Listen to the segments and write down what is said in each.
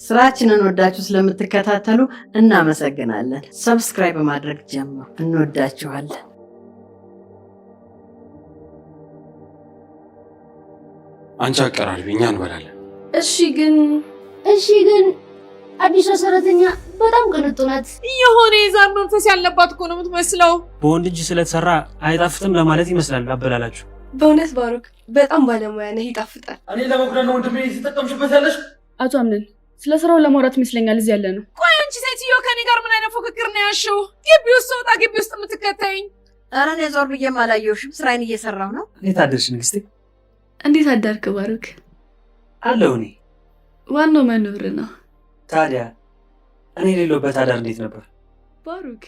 ስራችንን ወዳችሁ ስለምትከታተሉ እናመሰግናለን። ሰብስክራይብ በማድረግ ጀምሩ። እንወዳችኋለን። አንቺ አቀራርቢ፣ እኛ እንበላለን። እሺ ግን አዲሷ ሰራተኛ በጣም ቅንጡ ናት። የሆነ የዛር መንፈስ ያለባት እኮ ነው የምትመስለው። በወንድ እጅ ስለተሰራ አይጣፍጥም ለማለት ይመስላል አበላላችሁ። በእውነት ባሩክ በጣም ባለሙያ ነህ፣ ይጣፍጣል። እኔ ለመጉዳት ነው ወንድሜ ሲጠቀምሽበት ያለሽ። አቶ አምነን ስለ ስራው ለማውራት ይመስለኛል እዚህ ያለ ነው። ቆይ አንቺ ሴትዮ ከኔ ጋር ምን አይነት ፉክክር ነው ያልሽው? ግቢ ውስጥ ወጣ ግቢ ውስጥ የምትከተይኝ? ኧረ እኔ ዞር ብዬም አላየሁሽም፣ ስራዬን እየሰራሁ ነው። እንዴት አደርሽ ንግስቴ? እንዴት አዳርክ ባሩክ? አለሁ እኔ። ዋናው መኖር ነው። ታዲያ እኔ የሌለሁበት አዳር እንዴት ነበር? ባሩክ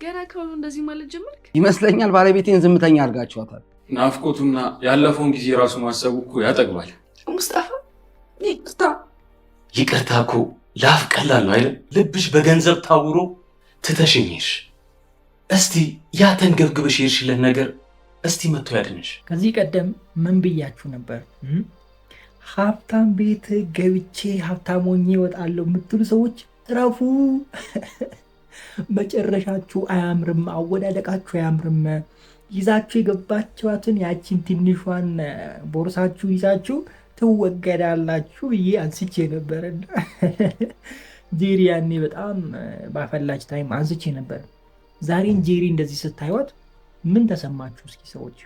ገና ከሆኑ እንደዚህ ማለት ጀመርክ ይመስለኛል። ባለቤቴን ዝምተኛ አድርጋችኋታል። ናፍቆቱና ያለፈውን ጊዜ ራሱ ማሰቡ እኮ ያጠግባል። ሙስጣፋ ይቅርታ እኮ ላፍ ቀላል ነው አይደል? ልብሽ በገንዘብ ታውሮ ትተሽኝሽ። እስቲ ያ ተንገብግበሽ የሄድሽለት ነገር እስቲ መጥቶ ያድንሽ። ከዚህ ቀደም ምን ብያችሁ ነበር? ሀብታም ቤት ገብቼ ሀብታም ሆኜ እወጣለሁ የምትሉ ሰዎች እረፉ። መጨረሻችሁ አያምርም፣ አወዳደቃችሁ አያምርም። ይዛችሁ የገባችኋትን ያቺን ትንሿን ቦርሳችሁ ይዛችሁ ትወገዳላችሁ ብዬ አንስቼ ነበርና ጄሪ ያኔ በጣም ባፈላች ታይም አንስቼ ነበር። ዛሬን ጄሪ እንደዚህ ስታዩት ምን ተሰማችሁ? እስኪ ሰዎች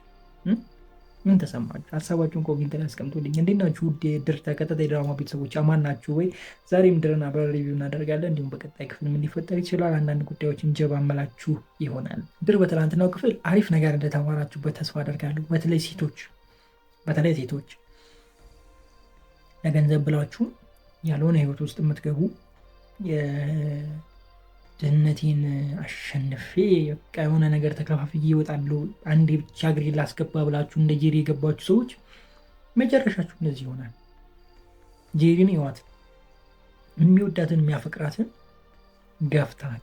ምን ተሰማችሁ? ሀሳባችሁን ኮሜንት ላይ አስቀምጡልኝ። እንዴት ናችሁ? ውድ የድር ተከታታይ ድራማ ቤተሰቦች አማን ናችሁ ወይ? ዛሬም ድርን አብረን ሪቪው እናደርጋለን። እንዲሁም በቀጣይ ክፍል ምን ሊፈጠር ይችላል አንዳንድ ጉዳዮችን ጀባ መላችሁ ይሆናል። ድር በትናንትናው ክፍል አሪፍ ነገር እንደተማራችሁበት ተስፋ አደርጋለሁ። በተለይ ሴቶች ለገንዘብ ብላችሁ ያልሆነ ህይወት ውስጥ የምትገቡ ድህነቴን አሸንፌ የሆነ ነገር ተከፋፍዬ እወጣለሁ አንዴ ብቻ እግሬ ላስገባ ብላችሁ እንደ ጄሪ የገባችሁ ሰዎች መጨረሻችሁ እንደዚህ ይሆናል። ጄሪን ይዋት የሚወዳትን የሚያፈቅራትን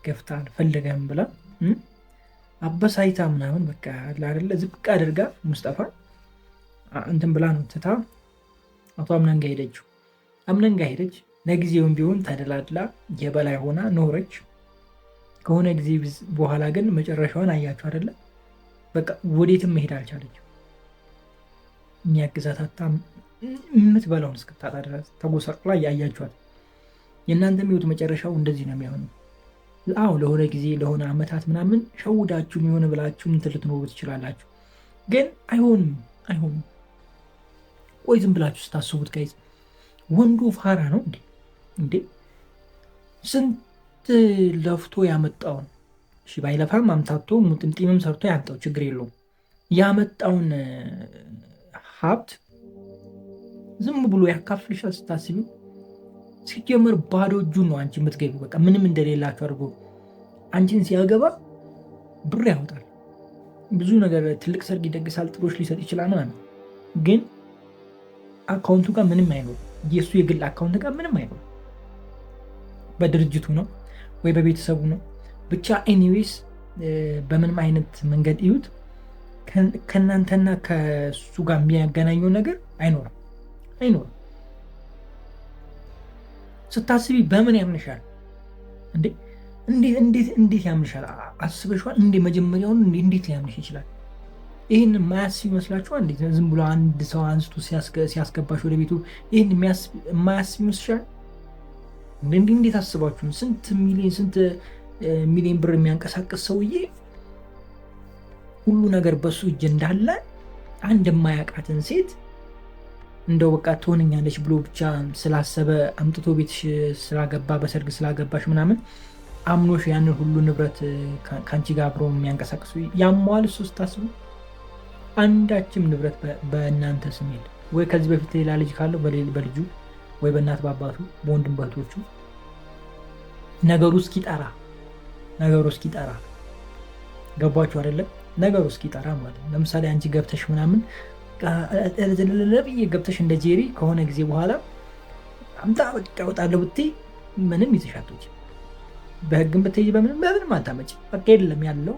ገፍታ አልፈለገም ብላ አበሳይታ ምናምን በቃ አይደለ ዝቅ አድርጋ ሙስጠፋ እንትን ብላ ነው ትታ አቶ አምነን ጋር ሄደችው። አምነን ጋር ሄደች። ለጊዜውም ቢሆን ተደላድላ የበላይ ሆና ኖረች። ከሆነ ጊዜ በኋላ ግን መጨረሻውን አያችሁ አይደለ? በቃ ወዴትም መሄድ አልቻለችም። የሚያግዛት አጣ፣ የምትበላውን እስክታጣ ድረስ ተጎሳቅላ ያያችኋት። የእናንተም ህይወት መጨረሻው እንደዚህ ነው የሚሆነው። አዎ ለሆነ ጊዜ ለሆነ አመታት ምናምን ሸውዳችሁም የሆነ ብላችሁ እንትን ልትኖሩ ትችላላችሁ። ግን አይሆንም። ቆይ ዝም ብላችሁ ስታስቡት ጋይዝ ወንዱ ፋራ ነው እንዴ? ስንት ለፍቶ ያመጣውን ባይለፋም አምታቶ ሙጥምጢምም ሰርቶ ያንጣው ችግር የለውም። ያመጣውን ሀብት ዝም ብሎ ያካፍልሻል ስታስቢው። ሲጀመር ባዶ እጁን ነው አንቺ የምትገቢ። በቃ ምንም እንደሌላችሁ አድርጎ አንቺን ሲያገባ ብር ያወጣል፣ ብዙ ነገር ትልቅ ሰርግ ይደግሳል፣ ጥሎሽ ሊሰጥ ይችላል ማለት ነው። ግን አካውንቱ ጋር ምንም አይኖር፣ የእሱ የግል አካውንት ጋር ምንም አይኖር። በድርጅቱ ነው ወይ በቤተሰቡ ነው ብቻ ኤኒዌይስ በምንም አይነት መንገድ እዩት፣ ከእናንተና ከሱ ጋር የሚያገናኘው ነገር አይኖርም። ስታስቢ በምን ያምንሻል እንዴ? እንዴት ያምንሻል? አስበሽዋል እንዴ? መጀመሪያውን እንዴት ሊያምንሽ ይችላል? ይህን የማያስብ ይመስላችኋል? እንዴ ዝም ብሎ አንድ ሰው አንስቶ ሲያስገባሽ ወደ ቤቱ ይህን የማያስብ ይመስልሻል? እንዴት አስባችሁ? ስንት ሚሊዮን ብር የሚያንቀሳቀስ ሰውዬ ሁሉ ነገር በሱ እጅ እንዳለ አንድ የማያውቃትን ሴት እንደው በቃ ትሆነኛለች ብሎ ብቻ ስላሰበ አምጥቶ ቤትሽ ስላገባ በሰርግ ስላገባሽ ምናምን አምኖሽ ያንን ሁሉ ንብረት ከአንቺ ጋር አብሮ የሚያንቀሳቅሱ ያሟል። እሱ ስታስቡ አንዳችም ንብረት በእናንተ ስም የለ ወይ? ከዚህ በፊት ሌላ ልጅ ካለው በልጁ ወይ በእናት በአባቱ በወንድም በእህቶቹ ነገሩ እስኪጠራ ገባችሁ አይደለም? ነገሩ እስኪጠራ ማለት ነው። ለምሳሌ አንቺ ገብተሽ ምናምን ለብዬ ገብተሽ እንደ ጄሪ ከሆነ ጊዜ በኋላ አምጣ በቃ እወጣለሁ ብትይ ምንም ይዘሻቶች በህግም ብትይ በምንም አታመጭ። በቃ የለም ያለው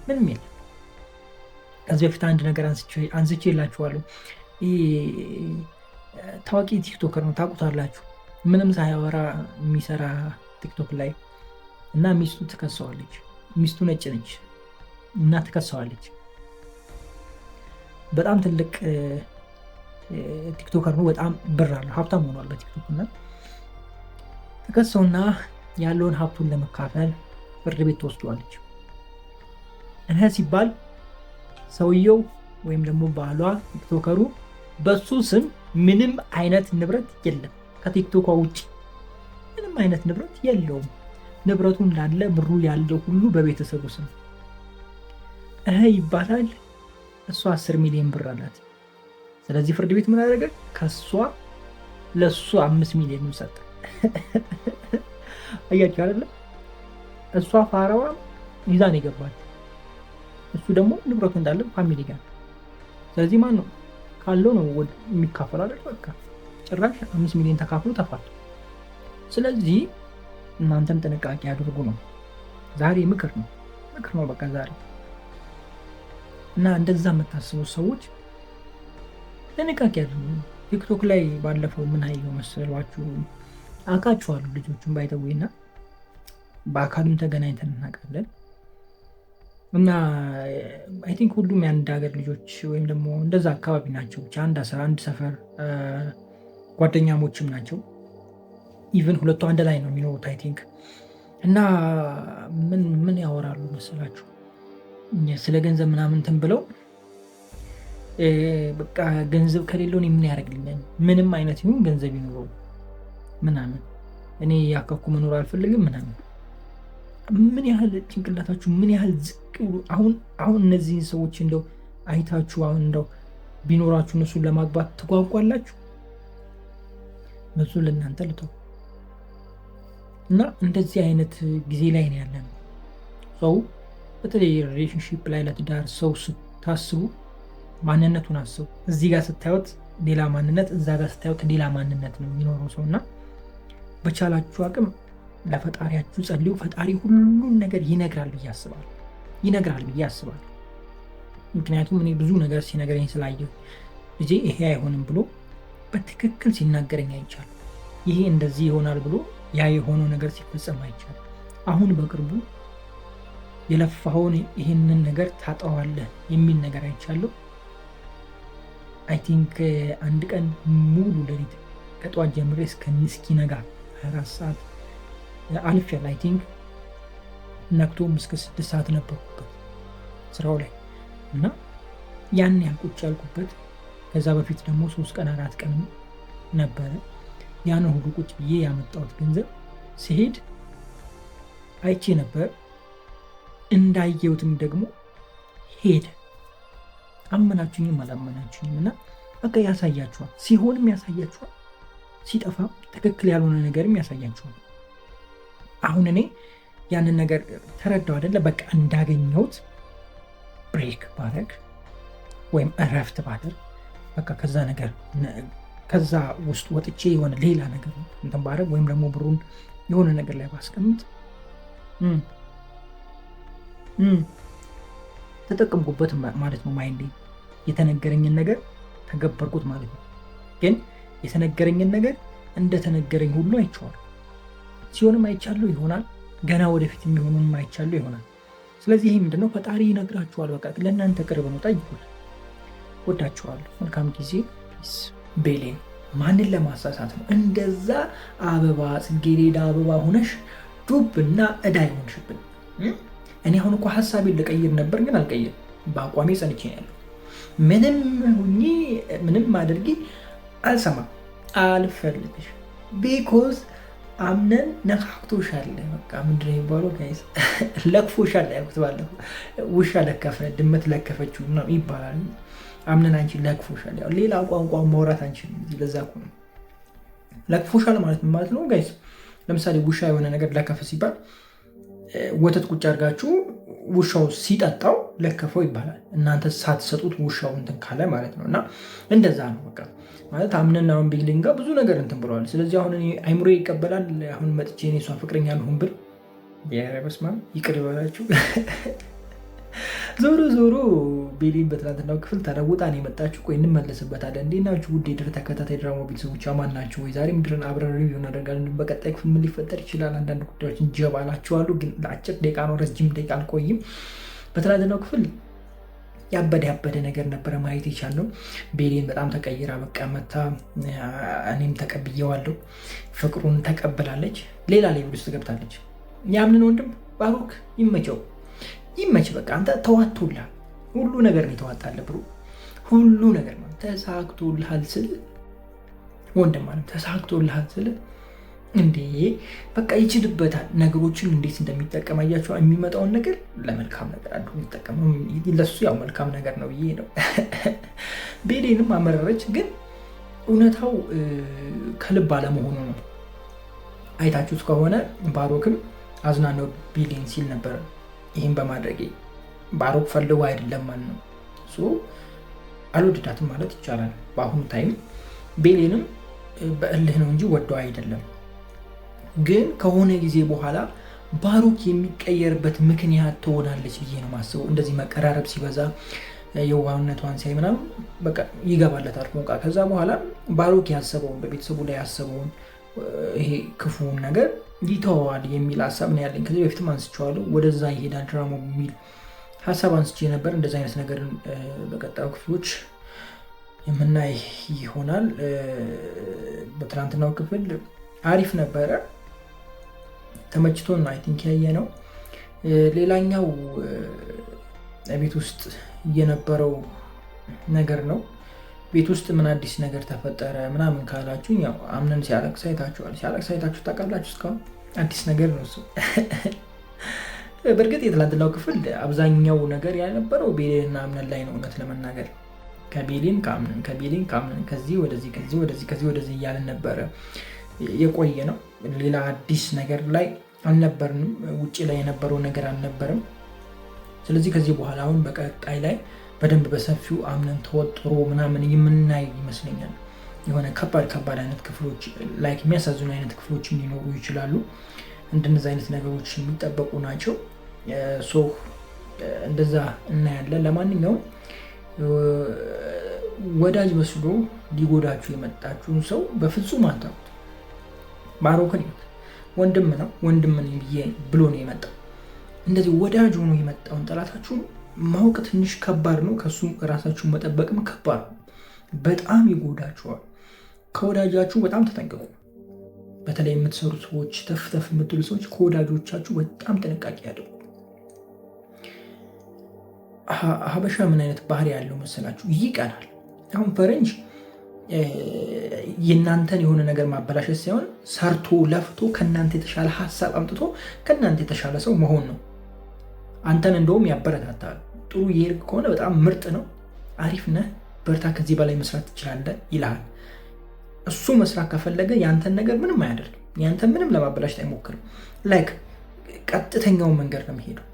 ምንም የለም። ከዚህ በፊት አንድ ነገር አንስቼ የላችኋለሁ። ታዋቂ ቲክቶከር ነው ታውቁታላችሁ። ምንም ሳያወራ የሚሰራ ቲክቶክ ላይ እና ሚስቱ ትከሰዋለች። ሚስቱ ነጭ ነች እና ትከሰዋለች። በጣም ትልቅ ቲክቶከር ነው። በጣም ብር አለው፣ ሀብታም ሆኗል በቲክቶክ እና ተከሰውና ያለውን ሀብቱን ለመካፈል ፍርድ ቤት ተወስዷለች። እህ ሲባል ሰውየው ወይም ደግሞ ባሏ ቲክቶከሩ በሱ ስም ምንም አይነት ንብረት የለም። ከቲክቶኳ ውጭ ምንም አይነት ንብረት የለውም። ንብረቱ እንዳለ ብሩ ያለው ሁሉ በቤተሰቡ ስም እህ ይባላል። እሷ 10 ሚሊዮን ብር አላት። ስለዚህ ፍርድ ቤት ምን አደረገ? ከሷ ለሱ 5 ሚሊዮን ሰጠ። አያችሁ አይደለ? እሷ ፋራዋ ይዛን የገባች፣ እሱ ደግሞ ንብረቱ እንዳለ ፋሚሊ ጋር። ስለዚህ ማን ነው ካለው ነው የሚካፈል አይደል? በቃ ጭራሽ 5 ሚሊዮን ተካፍሎ ተፋቱ። ስለዚህ እናንተም ጥንቃቄ አድርጉ ነው ዛሬ። ምክር ነው በቃ ዛሬ። እና እንደዛ የምታስቡ ሰዎች ጥንቃቄ አድርጉ። ቲክቶክ ላይ ባለፈው ምን አየሁ መሰሏችሁ? አውቃችኋለሁ ልጆቹን ባይተውና በአካልም ተገናኝተን እናውቃለን። እና አይ ቲንክ ሁሉም የአንድ ሀገር ልጆች ወይም ደግሞ እንደዛ አካባቢ ናቸው። ብቻ አንድ ሰፈር ጓደኛሞችም ናቸው። ኢቨን ሁለቱ አንድ ላይ ነው የሚኖሩት አይ ቲንክ። እና ምን ያወራሉ መሰላችሁ? ስለ ገንዘብ ምናምን እንትን ብለው በቃ ገንዘብ ከሌለው እኔ ምን ያደርግልኛል? ምንም አይነት ይሁን ገንዘብ ይኑረው ምናምን፣ እኔ ያከኩ መኖር አልፈልግም ምናምን። ምን ያህል ጭንቅላታችሁ ምን ያህል ዝቅ። አሁን እነዚህን ሰዎች እንደው አይታችሁ አሁን እንደው ቢኖራችሁ እነሱን ለማግባት ትጓጓላችሁ? እነሱን ለእናንተ ልተው እና እንደዚህ አይነት ጊዜ ላይ ነው ያለን። ሰው በተለይ ሪሌሽንሺፕ ላይ ለትዳር ሰው ስታስቡ ማንነቱን አስቡ። እዚህ ጋር ስታዩት ሌላ ማንነት፣ እዛ ጋር ስታዩት ሌላ ማንነት ነው የሚኖረው ሰው እና በቻላችሁ አቅም ለፈጣሪያችሁ ጸልዩ። ፈጣሪ ሁሉን ነገር ይነግራል ብዬ አስባለሁ። ምክንያቱም እኔ ብዙ ነገር ሲነግረኝ ስላየሁ ልጄ ይሄ አይሆንም ብሎ በትክክል ሲናገረኝ አይቻል። ይሄ እንደዚህ ይሆናል ብሎ ያ የሆነው ነገር ሲፈጸም አይቻል። አሁን በቅርቡ የለፋኸውን ይህንን ነገር ታጠዋለህ የሚል ነገር አይቻለሁ። አይ ቲንክ አንድ ቀን ሙሉ ሌሊት ከጠዋት ጀምሬ እስኪነጋ 24 ሰዓት አልፌያለሁ። አይ ቲንክ ነግቶም እስከ 6 ሰዓት ነበርኩበት ስራው ላይ እና ያን ያልቁጭ ያልኩበት። ከዛ በፊት ደግሞ 3 ቀን 4 ቀን ነበረ። ያን ሁሉ ቁጭ ብዬ ያመጣሁት ገንዘብ ሲሄድ አይቼ ነበር። እንዳየሁትም ደግሞ ሄደ። አመናችሁኝም አላመናችሁኝም እና በቃ ያሳያችኋል። ሲሆንም ያሳያችኋል፣ ሲጠፋ ትክክል ያልሆነ ነገርም ያሳያችኋል። አሁን እኔ ያንን ነገር ተረዳው አይደለ? በቃ እንዳገኘሁት ብሬክ ባረግ ወይም እረፍት ባደርግ በቃ ከዛ ውስጥ ወጥቼ የሆነ ሌላ ነገር እንትን ባረግ ወይም ደግሞ ብሩን የሆነ ነገር ላይ ባስቀምጥ ተጠቀምኩበት ማለት ነው። ማይንዴ የተነገረኝን ነገር ተገበርኩት ማለት ነው። ግን የተነገረኝን ነገር እንደተነገረኝ ሁሉ አይቼዋለሁ። ሲሆንም አይቻለሁ ይሆናል፣ ገና ወደፊት የሚሆኑም አይቻለሁ ይሆናል። ስለዚህ ይሄ ምንድነው? ፈጣሪ ይነግራችኋል። በቃ ለእናንተ ቅርብ ነው። ጠይቁት። ወዳችኋለሁ። መልካም ጊዜ። ቤሌን ማንን ለማሳሳት ነው እንደዛ አበባ ጽጌረዳ አበባ ሆነሽ ዱብ እና እዳ ይሆንሽብን? እኔ አሁን እኮ ሀሳቤን ልቀይር ነበር፣ ግን አልቀይርም። በአቋሜ ጸንቼ ነው ያለው። ምንም ሁኚ ምንም አድርጊ አልሰማም፣ አልፈልግሽ። ቢኮዝ አምነን ነካክቶሻል። በቃ ምንድን ነው የሚባለው ጋይስ? ለክፎሻል ያልኩት ባለፈው። ውሻ ለከፈ ድመት ለከፈችው ነው ይባላል። አምነን አንቺ ለክፎሻል። ያው ሌላ ቋንቋ ማውራት አንችልም። ለዛ እኮ ነው ለክፎሻል ማለት ምን ማለት ነው ጋይስ? ለምሳሌ ውሻ የሆነ ነገር ለከፈ ሲባል ወተት ቁጭ አድርጋችሁ ውሻው ሲጠጣው ለከፈው ይባላል። እናንተ ሳትሰጡት ውሻው እንትን ካለ ማለት ነው። እና እንደዛ ነው በቃ ማለት አምነን አሁን ቢግሊንግ ጋር ብዙ ነገር እንትን ብለዋል። ስለዚህ አሁን አይምሮ ይቀበላል። አሁን መጥቼ እኔ እሷ ፍቅረኛ ልሁን ብል በስመ አብ ይቅር ይበላችሁ። ዞሮ ቤሊን በትናንትናው ክፍል ተለውጣ ነው የመጣችሁ። ቆይ እንመለስበታለን። እንዴት ናችሁ ውድ የድር ተከታታይ ድራማ ቤተሰቦች አማን ናችሁ ወይ? ዛሬ ምድርን አብረን ሪቪው እናደርጋለን። በቀጣይ ክፍል ምን ሊፈጠር ይችላል? አንዳንድ ጉዳዮችን ጀባ ናቸዋሉ፣ ግን ለአጭር ደቂቃ ነው፣ ረጅም ደቂቃ አልቆይም። በትናንትናው ክፍል ያበደ ነገር ነበረ ማየት የቻልነው። ቤሊን በጣም ተቀይራ በቃ መታ፣ እኔም ተቀብዬዋለሁ፣ ፍቅሩን ተቀብላለች፣ ሌላ ሌቭል ውስጥ ገብታለች። ያምንን ወንድም ባሮክ ይመች በቃ አንተ ተዋጥቶልሃል፣ ሁሉ ነገር ነው የተዋጣልህ ብሩ፣ ሁሉ ነገር ነው ተሳክቶልሃል ስል ወንድም ማለት ተሳክቶልሃል ስል እንዴ በቃ ይችልበታል። ነገሮችን እንዴት እንደሚጠቀም አያቸው። የሚመጣውን ነገር ለመልካም ነገር አድርጎ የሚጠቀመው ለሱ ያው መልካም ነገር ነው ብዬ ነው። ቤሊንም አመረረች፣ ግን እውነታው ከልብ አለመሆኑ ነው። አይታችሁት ከሆነ ባሮክም አዝናነው ቤሊን ሲል ነበር። ይህም በማድረጌ ባሮክ ፈልጎ አይደለም ማለት ነው። አልወደዳትም ማለት ይቻላል። በአሁኑ ታይም ቤሊንም በእልህ ነው እንጂ ወደው አይደለም። ግን ከሆነ ጊዜ በኋላ ባሮክ የሚቀየርበት ምክንያት ትሆናለች ብዬ ነው ማስበው። እንደዚህ መቀራረብ ሲበዛ የዋህነቷን ሲያይ ምናምን በቃ ይገባለታል ፎንቃ። ከዛ በኋላ ባሮክ ያሰበውን በቤተሰቡ ላይ ያሰበውን ይሄ ክፉውን ነገር ይተዋል የሚል ሀሳብ ነው ያለኝ። ከዚህ በፊትም አንስቼዋለሁ። ወደዛ ይሄዳል ድራማው የሚል ሀሳብ አንስቼ ነበር። እንደዚህ አይነት ነገርን በቀጣዩ ክፍሎች የምናይ ይሆናል። በትናንትናው ክፍል አሪፍ ነበረ፣ ተመችቶን አይ ቲንክ ያየ ነው። ሌላኛው ቤት ውስጥ የነበረው ነገር ነው። ቤት ውስጥ ምን አዲስ ነገር ተፈጠረ ምናምን ካላችሁ፣ ያው አምነን ሲያለቅስ አይታችኋል። ሲያለቅስ አይታችሁ ታውቃላችሁ? እስካሁን አዲስ ነገር ነው እሱ። በእርግጥ የትላንትናው ክፍል አብዛኛው ነገር ያልነበረው ቤሊንና አምነን ላይ ነው። እውነት ለመናገር ከቤሊን ከአምነን ከዚህ ወደዚህ እያልን ነበረ የቆየ ነው። ሌላ አዲስ ነገር ላይ አልነበርንም። ውጭ ላይ የነበረው ነገር አልነበርም። ስለዚህ ከዚህ በኋላ አሁን በቀጣይ ላይ በደንብ በሰፊው አምነን ተወጥሮ ምናምን የምናይ ይመስለኛል። የሆነ ከባድ አይነት ክፍሎች ላይክ የሚያሳዝኑ አይነት ክፍሎች ሊኖሩ ይችላሉ። እንደነዚህ አይነት ነገሮች የሚጠበቁ ናቸው። እንደዛ እናያለን። ለማንኛውም ወዳጅ መስሎ ሊጎዳችሁ የመጣችሁን ሰው በፍጹም አታውቁት። ባሮክን ወንድም ነው ወንድም ብሎ ነው የመጣው። እንደዚህ ወዳጅ ሆኖ የመጣውን ጠላታችሁን ማወቅ ትንሽ ከባድ ነው። ከሱ ራሳችሁን መጠበቅም ከባድ ነው። በጣም ይጎዳችኋል። ከወዳጃችሁ በጣም ተጠንቀቁ። በተለይ የምትሰሩ ሰዎች፣ ተፍተፍ የምትሉ ሰዎች ከወዳጆቻችሁ በጣም ጥንቃቄ ያድርጉ። ሀበሻ ምን አይነት ባህሪ ያለው መሰላችሁ? ይቀናል። አሁን ፈረንጅ የእናንተን የሆነ ነገር ማበላሸት ሳይሆን ሰርቶ ለፍቶ ከእናንተ የተሻለ ሀሳብ አምጥቶ ከእናንተ የተሻለ ሰው መሆን ነው። አንተን እንደውም ያበረታታል። ጥሩ የሄድክ ከሆነ በጣም ምርጥ ነው፣ አሪፍ ነህ፣ በርታ፣ ከዚህ በላይ መስራት ትችላለህ ይልሃል። እሱ መስራት ከፈለገ ያንተን ነገር ምንም አያደርግም። ያንተን ምንም ለማበላሸት አይሞክርም። ላይክ ቀጥተኛውን መንገድ ነው የሚሄደው።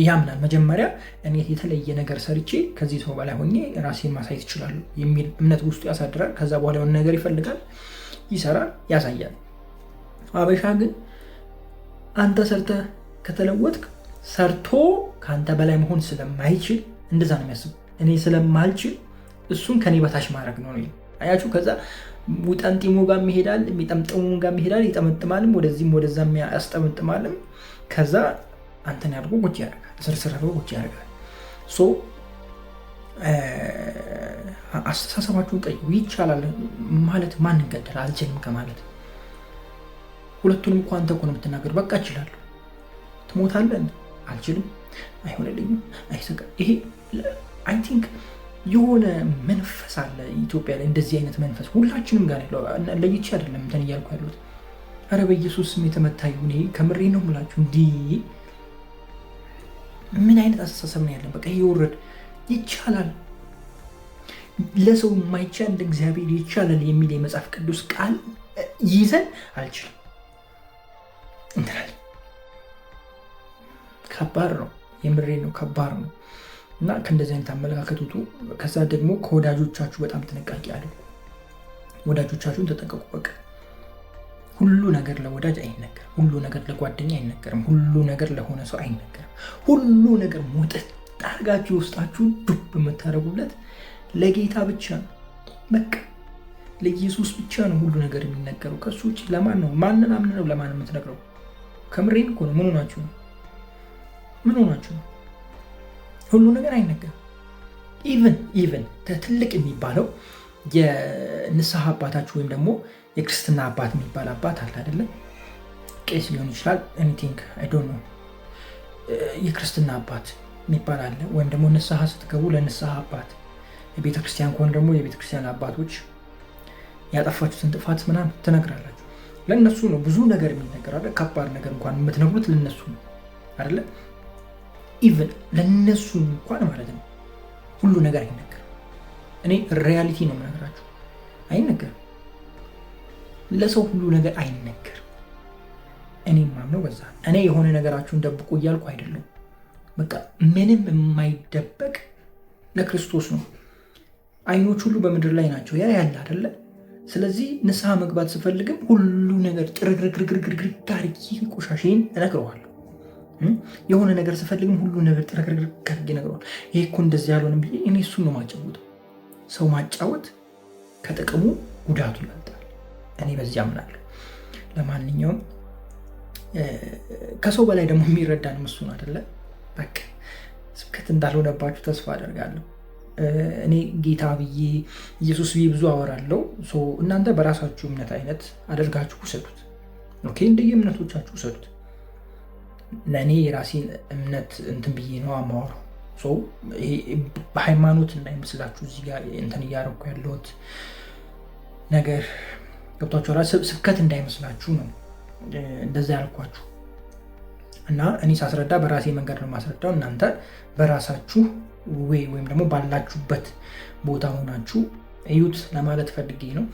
ያምናል። መጀመሪያ እኔ የተለየ ነገር ሰርቼ ከዚህ ሰው በላይ ሆኜ ራሴን ማሳየት ይችላሉ የሚል እምነት ውስጡ ያሳድራል። ከዛ በኋላ የሆነ ነገር ይፈልጋል፣ ይሰራል፣ ያሳያል። ሀበሻ ግን አንተ ሰርተህ ከተለወጥክ ሰርቶ ከአንተ በላይ መሆን ስለማይችል እንደዛ ነው የሚያስቡ። እኔ ስለማልችል እሱን ከኔ በታች ማድረግ ነው ነው አያችሁ። ከዛ ውጠንጢሙ ጋር ይሄዳል፣ የሚጠምጥሙ ጋር ይሄዳል፣ ይጠመጥማልም፣ ወደዚህም ወደዛም ያስጠመጥማልም። ከዛ አንተን ያድርጎ ቁጭ ያደርጋል፣ ስርስር አድርጎ ቁጭ ያደርጋል። አስተሳሰባችሁን ቀይሩ። ይቻላል ማለት ማንን ገደል አልችልም ከማለት ሁለቱንም እኮ አንተ እኮ ነው የምትናገር። በቃ እችላለሁ፣ ትሞታለህ፣ አልችልም፣ አይሆንልኝም፣ አይሰጋ። ይሄ አይ ቲንክ የሆነ መንፈስ አለ ኢትዮጵያ ላይ፣ እንደዚህ አይነት መንፈስ ሁላችንም ጋር ያለው ለይቼ አይደለም እንትን እያልኩ ያሉት። ኧረ በኢየሱስ ስም የተመታ ይሁን። ይሄ ከምሬ ነው የምላችሁ። እንዲህ ምን አይነት አስተሳሰብ ነው ያለን? በቃ ይወረድ። ይቻላል፣ ለሰው የማይቻል ለእግዚአብሔር ይቻላል የሚል የመጽሐፍ ቅዱስ ቃል ይዘን አልችልም እንትናለን። ከባድ ነው፣ የምሬ ነው፣ ከባድ ነው። እና ከእንደዚህ አይነት አመለካከት ውጡ። ከዛ ደግሞ ከወዳጆቻችሁ በጣም ጥንቃቄ አድርጉ። ወዳጆቻችሁን ተጠንቀቁ። በቃ ሁሉ ነገር ለወዳጅ አይነገርም። ሁሉ ነገር ለጓደኛ አይነገርም። ሁሉ ነገር ለሆነ ሰው አይነገርም። ሁሉ ነገር ሙጥጥ አድርጋችሁ ውስጣችሁ ዱብ የምታደርጉለት ለጌታ ብቻ ነው። በቃ ለኢየሱስ ብቻ ነው ሁሉ ነገር የሚነገረው። ከሱ ውጭ ለማን ነው? ማንን አምነህ ነው ለማን የምትነግረው? ከምሬን እኮ ነው። ምን ሆናችሁ ነው? ምን ሆናችሁ ነው? ሁሉ ነገር አይነገርም። ኢቨን ትልቅ የሚባለው የንስሐ አባታችሁ ወይም ደግሞ የክርስትና አባት የሚባል አባት አለ አይደለም? ቄስ ሊሆን ይችላል። ኤኒቲንግ አይ ዶንት ኖ። የክርስትና አባት የሚባል አለ። ወይም ደግሞ ንስሐ ስትገቡ ለንስሐ አባት፣ የቤተክርስቲያን ከሆነ ደግሞ የቤተክርስቲያን አባቶች ያጠፋችሁትን ጥፋት ምናምን ትነግራላችሁ። ለእነሱ ነው ብዙ ነገር የሚነገር አለ። ከባድ ነገር እንኳን የምትነግሩት ለነሱ ነው አይደለ? ኢቨን ለነሱ እንኳን ማለት ነው ሁሉ ነገር አይነገርም። እኔ ሪያሊቲ ነው የምነግራችሁ። አይነገርም። ለሰው ሁሉ ነገር አይነገርም። እኔ ማምነው በዛ። እኔ የሆነ ነገራችሁን ደብቁ እያልኩ አይደለም። በቃ ምንም የማይደበቅ ለክርስቶስ ነው። አይኖች ሁሉ በምድር ላይ ናቸው። ያ ያለ አይደለ? ስለዚህ ንስሐ መግባት ስፈልግም ሁሉ ነገር ጥርግርግርግርግር አድርጌ ቆሻሻዬን እነግረዋለሁ። የሆነ ነገር ስፈልግም ሁሉ ነገር ጥርግርግር አድርጌ እነግረዋለሁ። ይሄ እኮ እንደዚህ ያልሆነም ብዬ እኔ እሱን ነው ማጫወተው። ሰው ማጫወት ከጥቅሙ ጉዳቱ ይበልጣል። እኔ በዚህ አምናለሁ። ለማንኛውም ከሰው በላይ ደግሞ የሚረዳን እሱን አይደለ? በቃ ስብከት እንዳልሆነባችሁ ተስፋ አደርጋለሁ። እኔ ጌታ ብዬ ኢየሱስ ብዬ ብዙ አወራለሁ። እናንተ በራሳችሁ እምነት አይነት አደርጋችሁ ውሰዱት። ኦኬ፣ እንደየ እምነቶቻችሁ ውሰዱት። ለእኔ የራሴን እምነት እንትን ብዬ ነው አማወራው። በሃይማኖት እንዳይመስላችሁ እዚህ ጋር እንትን እያደረኩ ያለሁት ነገር ገብቷችሁ ስብከት እንዳይመስላችሁ ነው እንደዛ ያልኳችሁ። እና እኔ ሳስረዳ በራሴ መንገድ ነው ማስረዳው። እናንተ በራሳችሁ ወይም ደግሞ ባላችሁበት ቦታ ሆናችሁ እዩት ለማለት ፈልጌ ነው።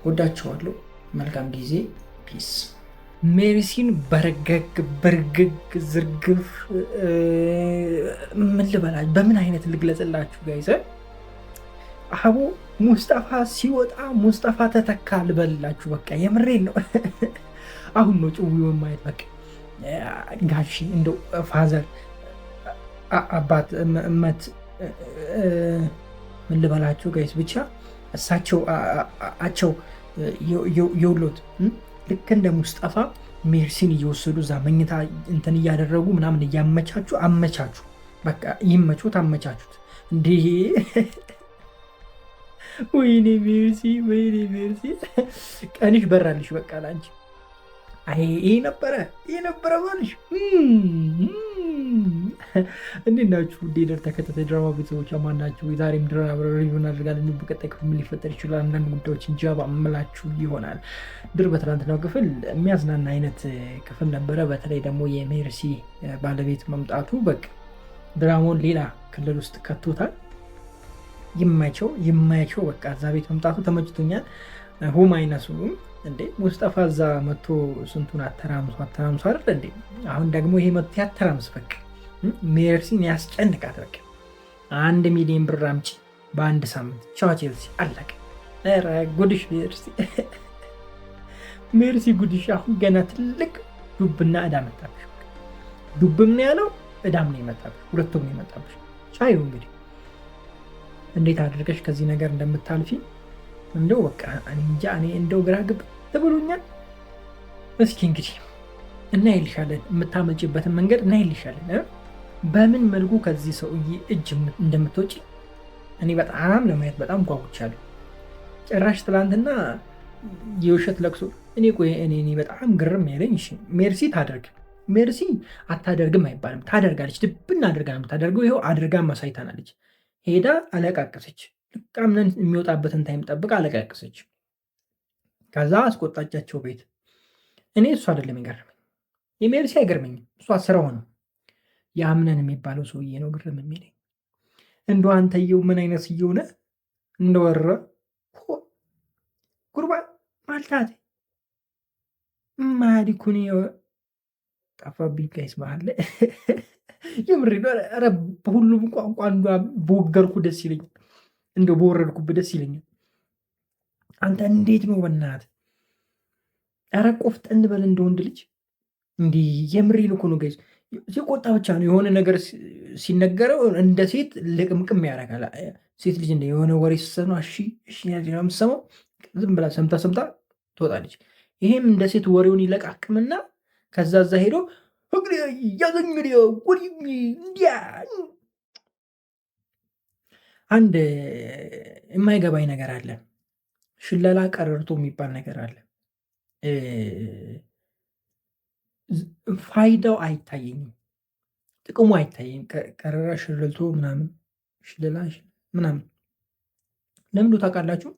ወዳችኋለሁ። መልካም ጊዜ። ፒስ። ሜርሲን በርግግ ዝርግፍ ምን ልበላችሁ? በምን አይነት ልግለጽላችሁ ጋይዘ? አቡ ሙስጠፋ ሲወጣ ሙስጠፋ ተተካ ልበልላችሁ። በቃ የምሬን ነው። አሁን ነው ጭዊውን ማየት በቃ ጋሺ እንደው ፋዘር አባት እመት ምን ልበላችሁ ጋይስ፣ ብቻ እሳቸው የውሎት ልክ እንደ ሙስጠፋ ሜርሲን እየወሰዱ እዛ መኝታ እንትን እያደረጉ ምናምን አመቻቹ። በቃ ይመቹት፣ አመቻቹት። እንዲህ ወይኔ ሜርሲ ቀንሽ በራልሽ። በቃ ላንቺ ይሄ ነበረ ባልሽ። እንዴት ናችሁ? ዴለር ተከታታይ ድራማ ቤተሰቦች ማናችሁ? የዛሬም ድራማ ሪቪው እናደርጋለን። በቀጣይ ክፍል ምን ሊፈጠር ይችላል? አንዳንድ ጉዳዮችን ጀባ አመላችሁ ይሆናል። ድር በትናንትናው ክፍል የሚያዝናና አይነት ክፍል ነበረ። በተለይ ደግሞ የሜርሲ ባለቤት መምጣቱ በቃ ድራማውን ሌላ ክልል ውስጥ ከቶታል። ይማያቸው በቃ እዛ ቤት መምጣቱ ተመችቶኛል። ሁም አይነሱም እንዴ ሙስጠፋ እዛ መቶ ስንቱን አተራምሱ አይደል እንዴ? አሁን ደግሞ ይሄ መቶ ያተራምስ። በቃ ሜርሲን ያስጨንቃት። በቃ 1 ሚሊዮን ብር አምጪ በአንድ ሳምንት ቻው ቼልሲ አለቀ። ኧረ ጉድሽ ሜርሲ ጉድሽ። አሁን ገና ትልቅ ዱብና እዳ መጣብሽ። ዱብም ነው ያለው እዳም ነው የመጣብሽ። ሁለቱም ነው የመጣብሽ። ቻዩ እንግዲህ እንዴት አድርገሽ ከዚህ ነገር እንደምታልፊ እንደው በቃ እኔ እንጃ። እኔ እንደው ግራ ግብት ብሎኛል። እስኪ እንግዲህ እናይልሻለን፣ የምታመጭበትን መንገድ እናይልሻለን። በምን መልኩ ከዚህ ሰውዬ እጅ እንደምትወጪ እኔ በጣም ለማየት በጣም ጓጉቻለሁ። ጭራሽ ትላንትና የውሸት ለቅሶ እኔ በጣም ግርም ያለኝ ሜርሲ ታደርግ ሜርሲ አታደርግም አይባልም፣ ታደርጋለች። ድብና አድርጋ ነው የምታደርገው። ይኸው አድርጋ ማሳይታናለች። ሄዳ አለቃቀሰች። ልቃምነን የሚወጣበትን ታይም ጠብቃ አለቃቀሰች። ከዛ አስቆጣቻቸው ቤት። እኔ እሱ አይደለም ይገርመኝ፣ የሜርሲ አይገርመኝም። እሷ ስራው ነው። የአምነን የሚባለው ሰውዬ ነው ግርም የሚለኝ። እንደ አንተየው ምን አይነት ስየው ነህ? እንደወረ ጉርባ ማልታት ማዲኩን ጠፋብኝ። ጋይስ መሀል ላይ የምሬ ኧረ በሁሉም ቋንቋ አንዷ በወገርኩ ደስ ይለኛል፣ እንደው በወረድኩብ ደስ ይለኛል። አንተ እንዴት ነው በእናትህ ኧረ ቆፍጠን በል እንደ ወንድ ልጅ። እንዲህ የምሬን እኮ ነው ጋይስ። ሲቆጣ ብቻ ነው የሆነ ነገር ሲነገረው እንደ ሴት ልቅምቅም ያደርጋል። ሴት ልጅ እንደ የሆነ ወሬ ስትሰማ እሺ የምትሰማው ዝም ብላ ሰምታ ትወጣለች። ይሄም እንደ ሴት ወሬውን ይለቃቅምና ከዛ እዛ ሄዶ እንዲያ አንድ የማይገባኝ ነገር አለ። ሽለላ ቀረርቶ የሚባል ነገር አለ። ፋይዳው አይታየኝም፣ ጥቅሙ አይታየኝም። ቀረራ ሽልልቶ ምናምን ሽለላ ምናምን ለምዶ ታውቃላችሁ?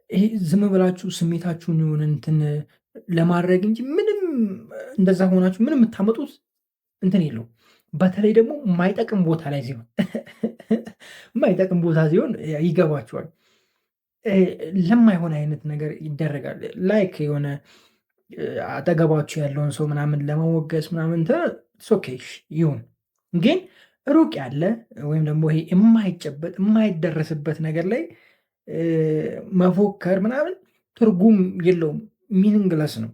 ይሄ ዝም ብላችሁ ስሜታችሁን የሆነ እንትን ለማድረግ እንጂ ምንም እንደዛ ሆናችሁ ምንም የምታመጡት እንትን የለው። በተለይ ደግሞ የማይጠቅም ቦታ ላይ ሲሆን የማይጠቅም ቦታ ሲሆን ይገባችኋል። ለማይሆን አይነት ነገር ይደረጋል። ላይክ የሆነ አጠገባችሁ ያለውን ሰው ምናምን ለመወገስ ምናምን ኦኬ ይሁን፣ ግን ሩቅ ያለ ወይም ደግሞ ይሄ የማይጨበጥ የማይደረስበት ነገር ላይ መፎከር ምናምን ትርጉም የለውም፣ ሚኒንግለስ ነው።